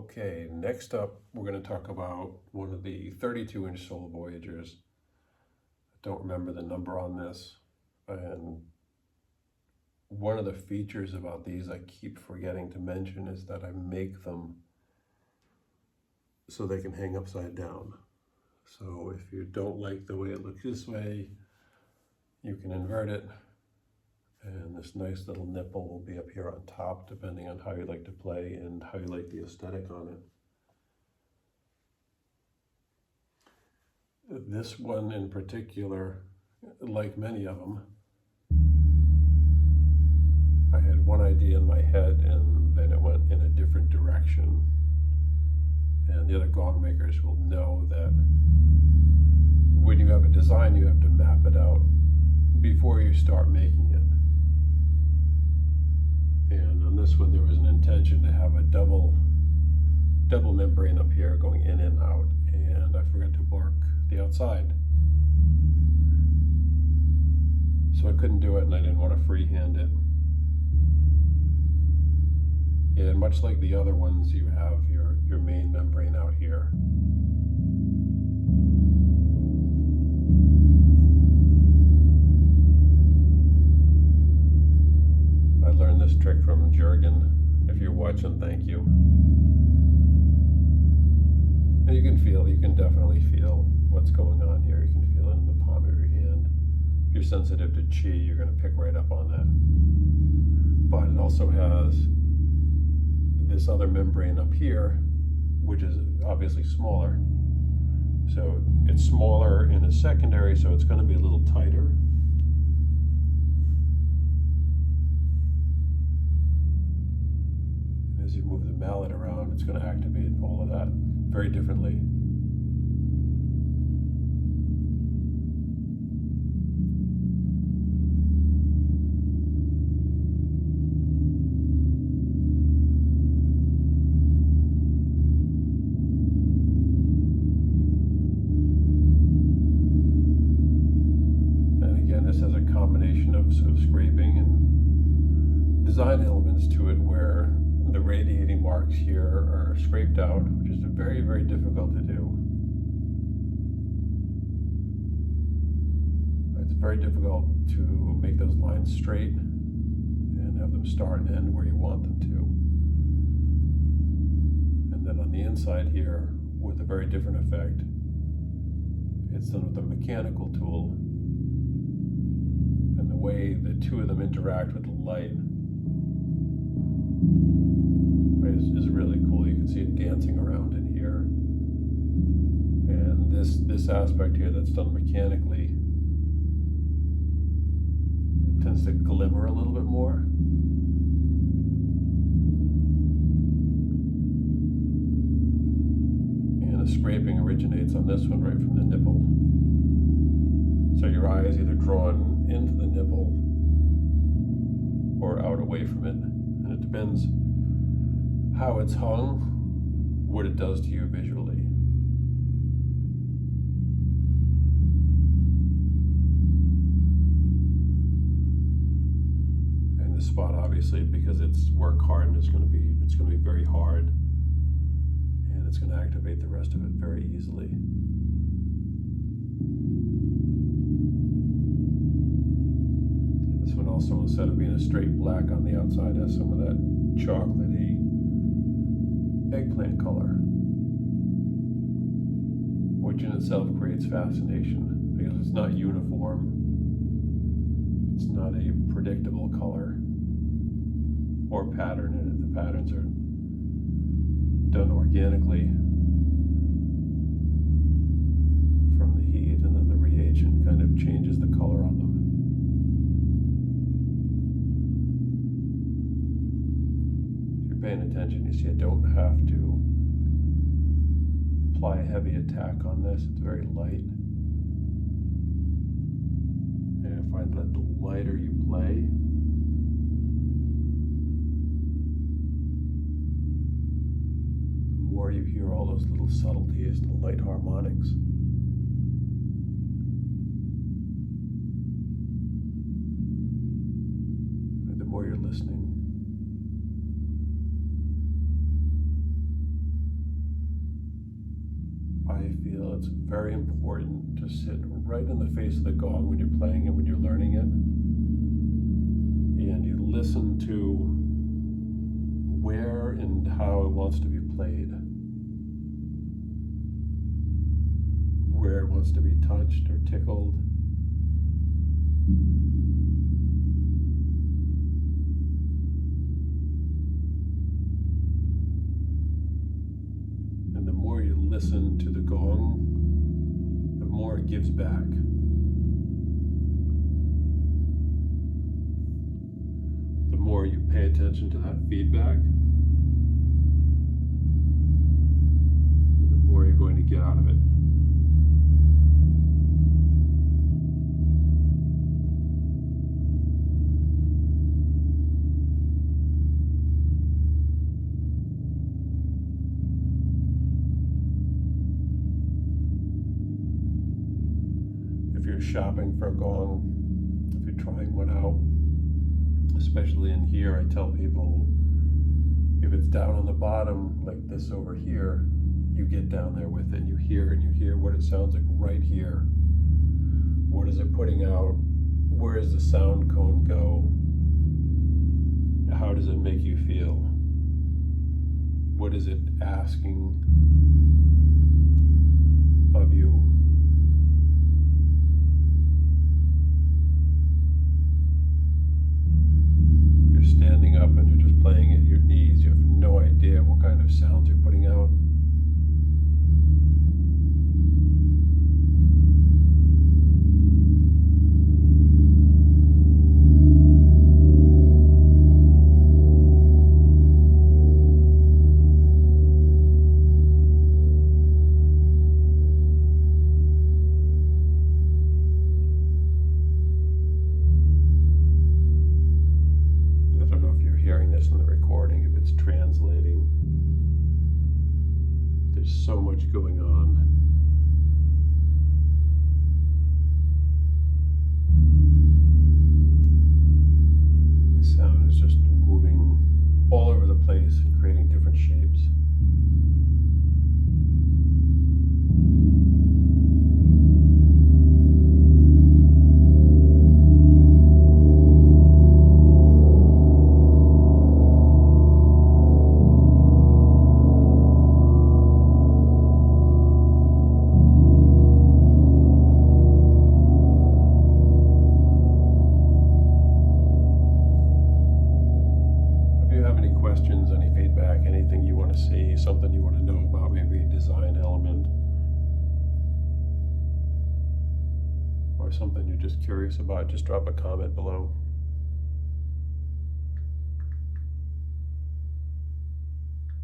Okay, next up, we're going to talk about one of the 32-inch Soul Voyagers. I don't remember the number on this. And one of the features about these I keep forgetting to mention is that I make them so they can hang upside down. So if you don't like the way it looks this way, you can invert it. And this nice little nipple will be up here on top, depending on how you like to play and how you like the aesthetic on it. This one in particular, like many of them, I had one idea in my head and then it went in a different direction. And the other gong makers will know that when you have a design, you have to map it out before you start making it. And on this one, there was an intention to have a double membrane up here going in and out, and I forgot to mark the outside. So I couldn't do it, and I didn't want to freehand it. And much like the other ones, you have your main membrane out here. I learned this trick from Jurgen. If you're watching, thank you. And you can definitely feel what's going on here. You can feel it in the palm of your hand. If you're sensitive to chi, you're going to pick right up on that. But it also has this other membrane up here, which is obviously smaller. So it's smaller in a secondary, so it's going to be a little tighter. As you move the mallet around, it's going to activate all of that very differently. And again, this has a combination of scraping and design elements to it where the radiating marks here are scraped out, which is very, very difficult to do. It's very difficult to make those lines straight and have them start and end where you want them to. And then on the inside here, with a very different effect, it's done with a mechanical tool. And the way the two of them interact with the light is really cool. You can see it dancing around in here. And this aspect here that's done mechanically, it tends to glimmer a little bit more. And the scraping originates on this one right from the nipple. So your eye is either drawn into the nipple or out away from it. And it depends how it's hung, what it does to you visually. And this spot, obviously, because it's work hard, and it's going to be very hard, and it's going to activate the rest of it very easily. And this one also, instead of being a straight black on the outside, has some of that chocolatey eggplant color, which in itself creates fascination because it's not uniform, it's not a predictable color or pattern in it. The patterns are done organically from the heat, and then the reagent kind of changes the color on them. Paying attention, you see I don't have to apply a heavy attack on this. It's very light. And I find that the lighter you play, the more you hear all those little subtleties and the light harmonics. And the more you're listening. I feel it's very important to sit right in the face of the gong when you're playing it, when you're learning it, and you listen to where and how it wants to be played, where it wants to be touched or tickled. And the more you listen to the gong, the more it gives back. The more you pay attention to that feedback, the more you're going to get out of it. If you're shopping for a gong, if you're trying one out, especially in here, I tell people, if it's down on the bottom, like this over here, you get down there with it, and you hear what it sounds like right here. What is it putting out? Where does the sound cone go? How does it make you feel? What is it asking of you? Standing up and you're just playing at your knees, you have no idea what kind of sounds you're putting out. Hearing this in the recording, if it's translating, there's so much going on. The sound is just moving all over the place and creating different shapes. Questions, any feedback, anything you want to see, something you want to know about, maybe a design element, or something you're just curious about, just drop a comment below.